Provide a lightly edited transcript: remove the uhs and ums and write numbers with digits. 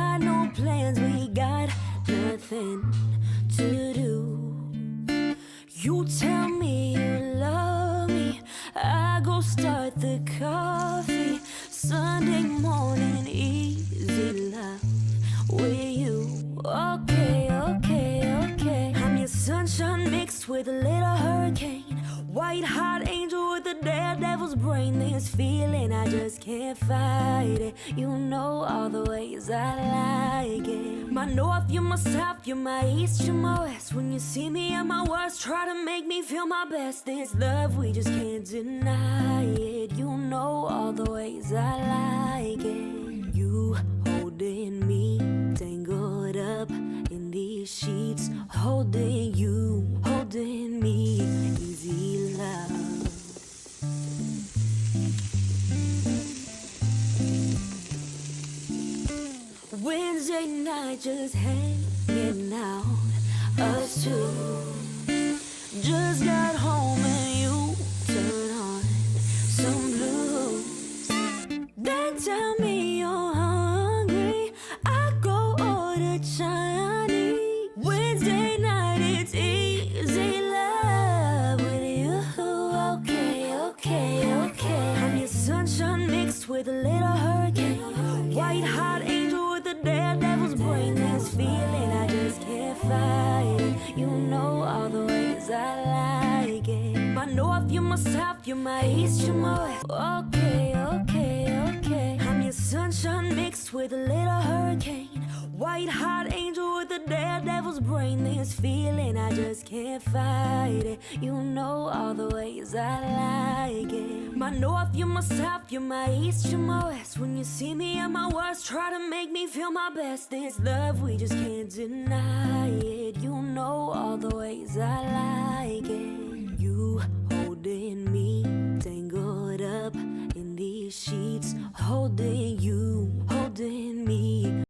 got no plans, we got nothing to do. You tell me you love me, I go start the coffee. Sunday morning, easy love with you. Okay, okay, okay. I'm your sunshine mixed with a little hurricane, white hot angel with a daredevil's brain. This feeling, I just can't fight it. You know all the ways I like it. My north, you're my south, you're my east, you're my west. When you see me at my worst, try to make me feel my best. This love, we just can't deny it. You know all the ways I like it. You holding me, tangled up in these sheets, holding you, holding me, easy love. Wednesday night just hanging out, us two. Just got home and you turn on some blues. Then tell me you're hungry, I go order Chinese. Wednesday night it's easy love with you. Okay, okay, okay. I'm your sunshine mixed with a little hurricane, white hot angel with a daredevil's brain. This feeling, I just can't fight it. You know all the ways I like it. My north, you're my south, you're my east, you're my west. Okay, okay, okay. I'm your sunshine mixed with a little hurricane, white hot angel with a daredevil's brain. This feeling, I just can't fight it. You know all the ways I like it. My north, you're my south, you're my east, you're my west. When you see me at my worst, try to make me feel my best. This love, we just can't deny it. You know all the ways I like it. You